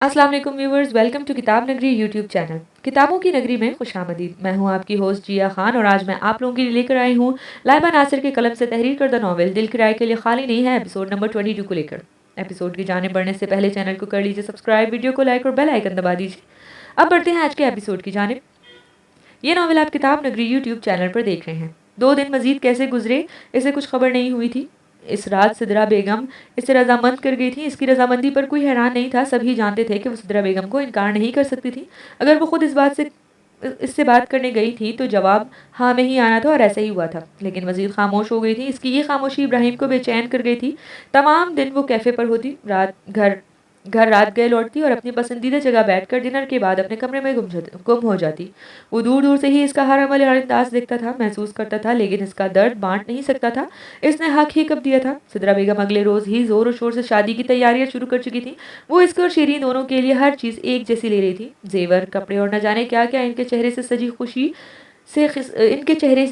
अस्सलाम वालेकुम viewers, welcome to किताब नगरी यूट्यूब चैनल। किताबों की नगरी में खुशामदीद। मैं हूं आपकी होस्ट जिया खान और आज मैं आप लोगों के लिए लेकर आई हूं लाइबा नासिर के कलम से तहरीर करदा नॉवेल दिल किराए के लिए खाली नहीं है एपिसोड नंबर 22 को लेकर। एपिसोड की जाने बढ़ने से पहले चैनल को कर लीजिए सब्सक्राइब, वीडियो को लाइक और बेल आइकन दबा दीजिए। अब बढ़ते हैं आज के एपिसोड की जानिब। ये नॉवेल आप किताब नगरी यूट्यूब चैनल पर देख रहे हैं। 2 दिन मजीद कैसे गुजरे इसे कुछ खबर नहीं हुई थी। इस रात सिदरा बेगम इसे रजामंद कर गई थी। इसकी रजामंदी पर कोई हैरान नहीं था। सभी जानते थे कि वो सिदरा बेगम को इनकार नहीं कर सकती थी। अगर वो खुद इससे बात करने गई थी तो जवाब हाँ में ही आना था और ऐसा ही हुआ था। लेकिन मजीद खामोश हो गई थी। इसकी ये खामोशी इब्राहिम को बेचैन कर गई थी। तमाम दिन वो कैफ़े पर होती, घर रात गए लौटती और अपनी पसंदीदा जगह बैठकर डिनर के बाद अपने कमरे में गुम हो जाती। वो दूर दूर से ही इसका हर अमल और अंदाज देखता था, महसूस करता था, लेकिन इसका दर्द बांट नहीं सकता था। इसने हक ही कब दिया था। सिदरा बेगम अगले रोज ही जोर और शोर से शादी की तैयारियां शुरू कर चुकी थी। वो इसके और शीरीन दोनों के लिए हर चीज एक जैसी ले रही थी। जेवर, कपड़े और न जाने क्या क्या इनके चेहरे से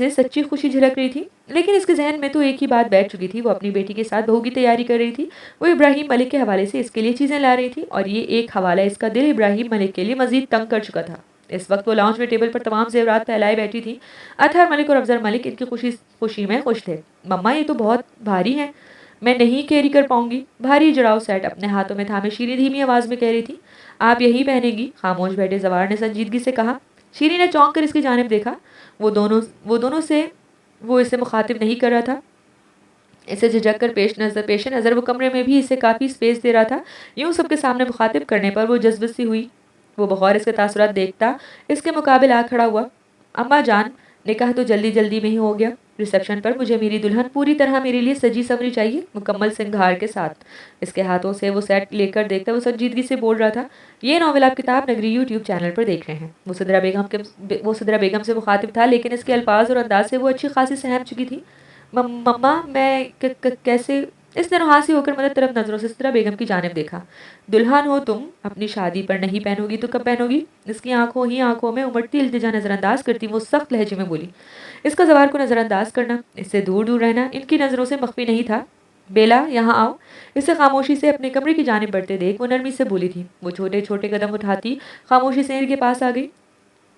सच्ची खुशी झलक रही थी। लेकिन इसके जहन में तो एक ही बात बैठ चुकी थी। वो अपनी बेटी के साथ बहू की तैयारी कर रही थी। वो इब्राहिम मलिक के हवाले से इसके लिए चीज़ें ला रही थी और ये एक हवाला इसका दिल इब्राहिम मलिक के लिए मजीद तंग कर चुका था। इस वक्त वो लाउंज में टेबल पर तमाम जेवरात फैलाए बैठी थी। अतहर मलिक और अफजल मलिक इनकी खुशी में खुश थे। मम्मा, ये तो बहुत भारी है, मैं नहीं कैरी कर पाऊंगी। भारी जड़ाऊ सेट अपने हाथों में थामे शीरी धीमी आवाज में कह रही थी। आप यही पहनेगी? खामोश बैठे जवार ने संजीदगी से कहा। शीरी ने चौंक कर इसकी जानिब देखा। वो दोनों से वो इसे मुखातिब नहीं कर रहा था। इसे झिझक कर पेश नज़र वो कमरे में भी इसे काफ़ी स्पेस दे रहा था। यूं सबके सामने मुखातिब करने पर वो जज्बत सी हुई। वो बगौर इसके तासुरात देखता इसके मुकाबिल आ खड़ा हुआ। अम्मा जान, निकाह तो जल्दी जल्दी में ही हो गया। रिसेप्शन पर मुझे मेरी दुल्हन पूरी तरह मेरे लिए सजी संवरी चाहिए, मुकम्मल सिंगार के साथ। इसके हाथों से वो सेट लेकर देखता वो संजीदगी से बोल रहा था। ये नॉवेल आप किताब नगरी यूट्यूब चैनल पर देख रहे हैं। वो सिदरा बेगम से मुखातिब था, लेकिन इसके अल्फाज और अंदाज से वो अच्छी खासी सहम चुकी थी। मम्मा, मैं कैसे? इसने रुहासी होकर मदद तरफ नजरों से सिदरा बेगम की जानिब देखा। दुल्हन हो तुम, अपनी शादी पर नहीं पहनोगी तो कब पहनोगी? इसकी आंखों में उमड़ती इल्तिजा नजरअंदाज करती वो सख्त लहजे में बोली। इसका जवार को नजरअंदाज करना, इससे दूर दूर रहना इनकी नजरों से मख्फी नहीं था। बेला, यहाँ आओ। इसे खामोशी से अपने कमरे की जानिब बढ़ते देख वो नरमी से बोली थी। वो छोटे छोटे कदम उठाती खामोशी से इनके पास आ गई।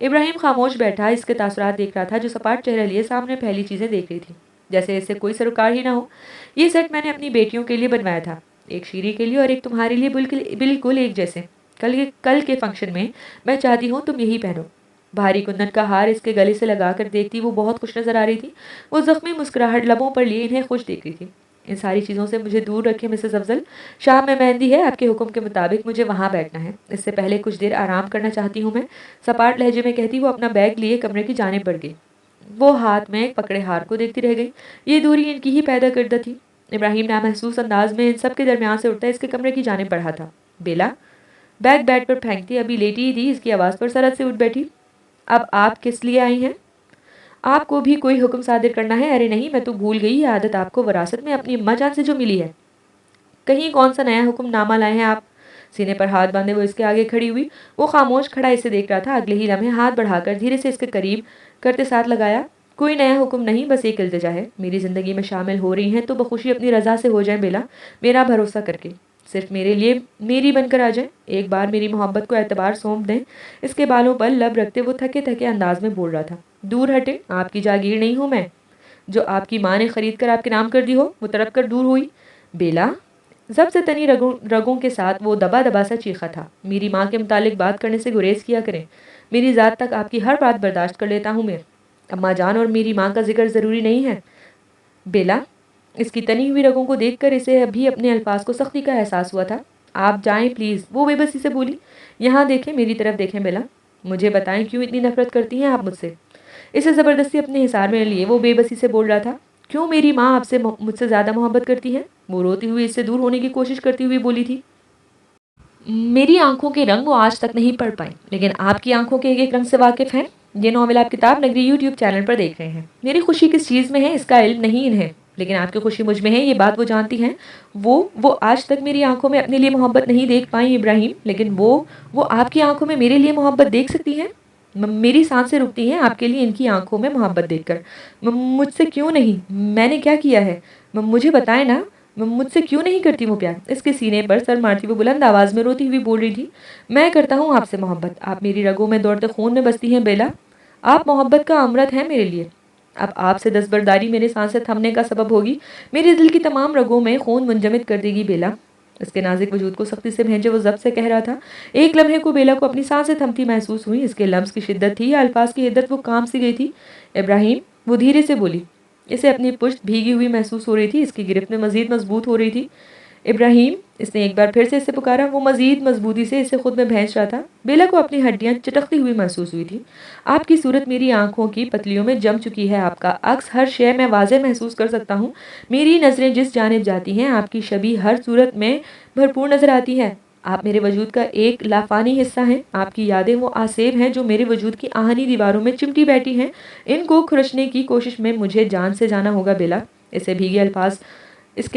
इब्राहिम खामोश बैठा इसके तासुरात देख रहा था, जो सपाट चेहरे लिए सामने फैली चीजें देख रही थी, जैसे इससे कोई सरोकार ही ना हो। ये सेट मैंने अपनी बेटियों के लिए बनवाया था, एक शीरी के लिए और एक तुम्हारे लिए, बिल्कुल बिल्कुल एक जैसे। कल के फंक्शन में मैं चाहती हूँ तुम यही पहनो। भारी कुंदन का हार इसके गले से लगाकर देखती वो बहुत खुश नजर आ रही थी। वो जख्मी मुस्कुराहट लबों पर लिए इन्हें खुश देख रही थी। इन सारी चीज़ों से मुझे दूर रखे मिसेस अफजल। शाम में मेहंदी है, आपके हुक्म के मुताबिक मुझे वहाँ बैठना है। इससे पहले कुछ देर आराम करना चाहती हूँ मैं। सपाट लहजे में कहती वो अपना बैग लिए कमरे की जानिब बढ़ गई। वो हाथ में पकड़े हार को देखती रह गई। ये दूरी इनकी ही पैदा करदा थी। इब्राहिम नामहसूस अंदाज में इन सब के दरमियान से उठता इसके कमरे की जानिब बढ़ा था। बेला, बैग बेड पर फेंकती अभी लेटी ही थी, इसकी आवाज़ पर सरहद से उठ बैठी। अब आप किस लिए आई हैं? आपको भी कोई हुक्म सादिर करना है? अरे नहीं, मैं तो भूल गई, ये आदत आपको विरासत में अपनी अम्मा जान से जो मिली है। कहीं कौन सा नया हुक्मनामा लाए हैं आप? सीने पर हाथ बांधे वो इसके आगे खड़ी हुई। वो खामोश खड़ा इसे देख रहा था। अगले ही लम्हे हाथ बढ़ाकर धीरे से इसके करीब करते साथ लगाया। कोई नया हुक्म नहीं, बस एक इल्तिजा है। मेरी ज़िंदगी में शामिल हो रही हैं तो बखुशी अपनी रज़ा से हो जाए बेला, मेरा भरोसा करके। सिर्फ मेरे लिए मेरी बनकर आ जाए। एक बार मेरी मोहब्बत को एतबार सौंप दें। इसके बालों पर लब रखते वो थके थके अंदाज में बोल रहा था। दूर हटे, आपकी जागीर नहीं हूँ मैं जो आपकी माँ ने खरीद कर आपके नाम कर दी हो। वो तड़प कर दूर हुई। बेला, जब से तनी रगों के साथ वो दबा दबा सा चीखा था। मेरी माँ के मुतालिक बात करने से गुरेज किया करें। मेरी ज़ात तक आपकी हर बात बर्दाश्त कर लेता हूँ मैं। अम्मा जान और मेरी माँ का जिक्र ज़रूरी नहीं है। बेला, इसकी तनी हुई रगों को देखकर इसे अभी अपने अल्फाज को सख्ती का एहसास हुआ था। आप जाएं प्लीज़, वो बेबसी से बोली। यहाँ देखें, मेरी तरफ देखें बेला। मुझे बताएं क्यों इतनी नफरत करती हैं आप मुझसे? इसे ज़बरदस्ती अपने हिसार में लिए वो बेबसी से बोल रहा था। क्यों मेरी माँ आपसे मुझसे ज़्यादा मोहब्बत करती है? वो रोती हुई इससे दूर होने की कोशिश करती हुई बोली थी। मेरी आंखों के रंग वो आज तक नहीं पढ़ पाई, लेकिन आपकी आंखों के एक एक रंग से वाकिफ हैं। ये नॉवेल आप किताब नगरी यूट्यूब चैनल पर देख रहे हैं। मेरी खुशी किस चीज़ में है इसका इल्म नहीं इन्हें, लेकिन आपकी खुशी मुझ में है ये बात वो जानती हैं। वो आज तक मेरी आंखों में अपने लिए मोहब्बत नहीं देख पाई इब्राहिम, लेकिन वो आपकी आंखों में मेरे लिए मोहब्बत देख सकती हैं। मेरी सांसें रुकती हैं आपके लिए इनकी आंखों में मोहब्बत देखकर। मुझसे क्यों नहीं? मैंने क्या किया है? मुझे बताएं ना। मुझसे क्यों नहीं करती वो प्यार? इसके सीने पर सर मारती वो बुलंद आवाज में रोती हुई बोल रही थी, मैं करता हूँ आपसे मोहब्बत, आप मेरी रगों में दौड़ते खून में बसती हैं बेला, आप मोहब्बत का अमृत हैं मेरे लिए। अब आपसे दस्तबरदारी मेरे सांसें थमने का सबब होगी, मेरे दिल की तमाम रगों में खून मुंजमद कर देगी बेला। इसके नाजुक वजूद को सख्ती से भेजे वो जब्त से कह रहा था। एक लम्हे को बेला को अपनी सांसें थमती महसूस हुई। इसके लफ्ज़ की शिद्दत थी या अल्फाज की हिद्दत, वो काम सी गई थी। इब्राहिम, वो धीरे से बोली। इसे अपनी पुश्त भीगी हुई महसूस हो रही थी, इसकी गिरफ्त में मजीद मजबूत हो रही थी। इब्राहिम, इसने एक बार फिर से इसे पुकारा। वो मजीद मजबूती से इसे खुद में भैंस रहा था। बेला को अपनी हड्डियां चटकती हुई महसूस हुई थी। आपकी सूरत मेरी आंखों की पतलियों में जम चुकी है, आपका अक्स हर शय मैं वाज़े महसूस कर सकता हूँ। मेरी नज़रें जिस जानिब जाती हैं, आपकी छवि हर सूरत में भरपूर नजर आती है। आप मेरे वजूद का एक लाफानी हिस्सा हैं। आपकी यादें वो आसेब हैं जो मेरे वजूद की आहनी दीवारों में चिमटी बैठी हैं। इनको खुरचने की कोशिश में मुझे जान से जाना होगा बेला। इसके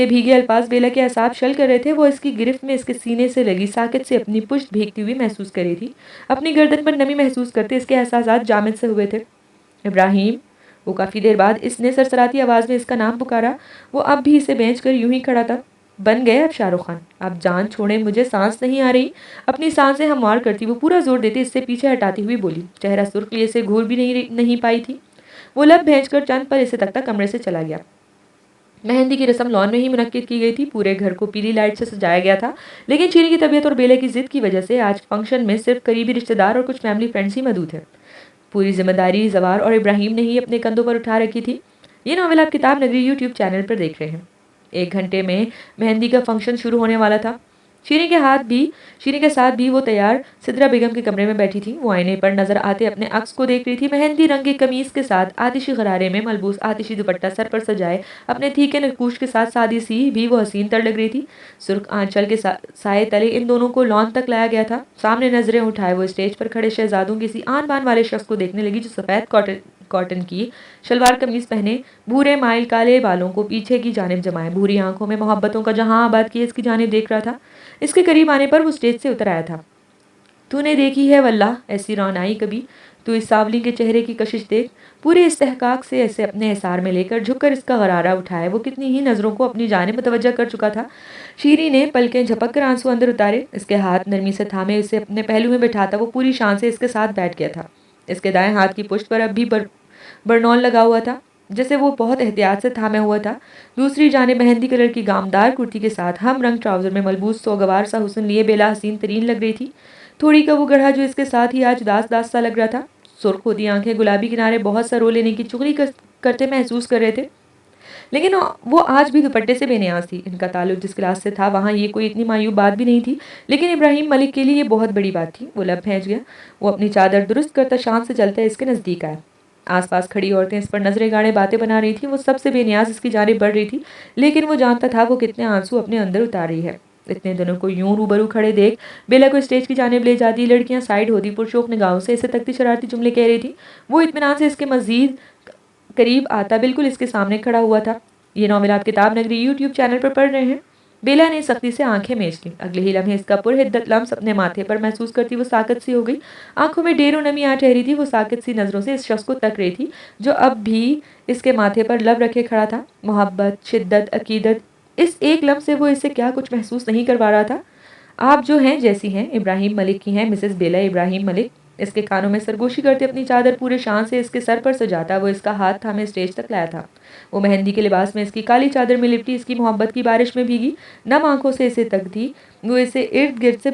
भीगे अल्फाज बेला के असाब शल कर रहे थे। वो इसकी गिरफ्त में इसके सीने से लगी साकित से अपनी पुश्त भीगती हुई महसूस कर रही थी। अपनी गर्दन पर नमी महसूस करते इसके एहसासात जामिद से हुए थे। इब्राहिम, वो काफ़ी देर बाद इसने सरसराती आवाज़ में इसका नाम पुकारा। वो अब भी इसे बेंच कर यूं ही खड़ा था। बन गए अब शाहरुख खान, आप जान छोड़े, मुझे सांस नहीं आ रही। अपनी सांसें हमवार करती वो पूरा जोर देते इससे पीछे हटाती हुई बोली। चेहरा सुर्ख लिए से घूर भी नहीं पाई थी। वो लब भेज कर चंद पर इसे तकता कमरे से चला गया। मेहंदी की रस्म लॉन में ही मुनक्किद की गई थी। पूरे घर को पीली लाइट से सजाया गया था, लेकिन चीनी की तबीयत और बेले की जिद की वजह से आज फंक्शन में सिर्फ करीबी रिश्तेदार और कुछ फैमिली फ्रेंड्स ही मौजूद थे। पूरी जिम्मेदारी जवार और इब्राहिम ने ही अपने कंधों पर उठा रखी थी। ये नावल आप किताब नगरी यूट्यूब चैनल पर देख रहे हैं। 1 घंटे में मेहंदी का फंक्शन शुरू होने वाला था। शीरी के साथ भी वो तैयार सिद्रा बेगम के कमरे में बैठी थी। वो आईने पर नजर आते अपने अक्स को देख रही थी। मेहंदी रंग की कमीज के साथ आतिशी गरारे में मलबूस आतिशी दुपट्टा सर पर सजाए अपने थीके नकूश के साथ सादी सी भी वो हसीन तर लग रही थी। सुर्ख आंचल के साए तले इन दोनों को लॉन तक लाया गया था। सामने नजरें उठाए वो स्टेज पर खड़े शहजादों किसी आन बान वाले शख्स को देखने लगी, जो सफ़ेद कॉटन की शलवार कमीज पहने, भूरे माइल काले बालों को पीछे की जानिब जमाए, भूरी आंखों में मोहब्बतों का जहां आबाद किए इसकी जानिब देख रहा था। इसके करीब आने पर वो स्टेज से उतर आया था। तूने देखी है वल्लाह ऐसी रौनाई कभी, तू इस सावली के चेहरे की कशिश देख। पूरे इस्तेहकाक से ऐसे अपने हिसार में लेकर झुककर इसका गरारा उठाए वो कितनी ही नज़रों को अपनी जानिब मुतवज्जह कर चुका था। शीरी ने पलकें झपक कर आंसू अंदर उतारे। इसके हाथ नरमी से थामे इसे अपने पहलू में बैठाता वो पूरी शान से इसके साथ बैठ गया था। इसके दाएं हाथ की पुष्ट पर अब भी बरनौल लगा हुआ था, जैसे वो बहुत एहतियात से थामे हुआ था। दूसरी जानिब मेहंदी कलर की गामदार कुर्ती के साथ हम रंग ट्राउजर में मलबूस सोगवार सा हुस्न लिए बेला हसीन तरीन लग रही थी। थोड़ी का वो गढ़ा जो इसके साथ ही आज दास दास सा लग रहा था। सुर्ख होती आंखें गुलाबी किनारे बहुत सा रो लेने की चुगली करते महसूस कर रहे थे, लेकिन वो आज भी दुपट्टे से बेनियाज थी। इनका ताल्लुक जिस क्लास से था वहाँ ये कोई इतनी मायूब बात भी नहीं थी, लेकिन इब्राहिम मलिक के लिए ये बहुत बड़ी बात थी। वो लब भेज गया। वो अपनी चादर दुरुस्त करता शान से चलता इसके नज़दीक आया। आसपास खड़ी औरतें इस पर नजरें गाड़े बातें बना रही थी। वो सबसे बेनियाज इसकी जानिब बढ़ रही थी, लेकिन वो जानता था वो कितने आंसू अपने अंदर उतार रही है। इतने दिनों को यूं रूबरू खड़े देख बेला को स्टेज की जानिब ले जाती, लड़कियां साइड होती पुरशोक निगाहों से इसे तकती शरारती जुमले कह रही थी। वो इत्मीनान से इसके मजीद करीब आता बिल्कुल इसके सामने खड़ा हुआ था। ये नॉवेल आप किताब नगरी यूट्यूब चैनल पर पढ़ रहे हैं। बेला ने सख्ती से आंखें मेज ली। अगले ही लम्हे इसका पुरहिद्दत लम्स अपने माथे पर महसूस करती वो साकत सी हो गई। आंखों में ढेरों नमी आ ठहरी थी। वो साकत सी नजरों से इस शख्स को तक रही थी जो अब भी इसके माथे पर लब रखे खड़ा था। मोहब्बत, शिद्दत, अकीदत, इस एक लम्स से वो इसे क्या कुछ महसूस नहीं करवा रहा था। आप जो हैं जैसी हैं, इब्राहिम मलिक की हैं, मिसेस बेला इब्राहिम मलिक। इसके कानों में सरगोशी करते अपनी चादर पूरे शान से इसके सर पर सजाता वो इसका हाथ थामे स्टेज तक लाया था। वो मेहंदी के लिबास में इसकी काली चादर में लिपटी इसकी मोहब्बत की बारिश में भीगी नम आंखों से इसे तकती वो इसे इर्द गिर्द से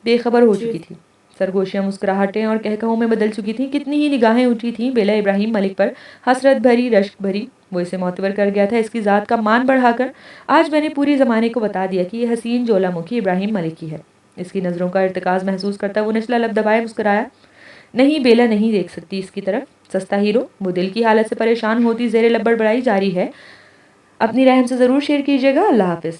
बेखबर हो चुकी थी। सरगोशियां मुस्कुराहटें और कहकहों में बदल चुकी थीं। कितनी ही निगाहें उठी थीं बेला इब्राहिम मलिक पर, हसरत भरी, रश्क भरी। वो इसे मोतबर कर गया था इसकी ज़ात का मान बढ़ाकर। आज मैंने पूरे ज़माने को बता दिया कि ये हसीन ज्वालामुखी इब्राहिम मलिक की है। इसकी नज़रों का इर्तिकाज़ महसूस करता वो निचला लब दबाए मुस्कुराया। नहीं बेला नहीं देख सकती इसकी तरफ। सस्ता हीरो, वो दिल की हालत से परेशान होती ज़ेरे लब बड़बड़ाई जारी है। अपनी रहम से ज़रूर शेयर कीजिएगा। अल्लाह हाफिज़।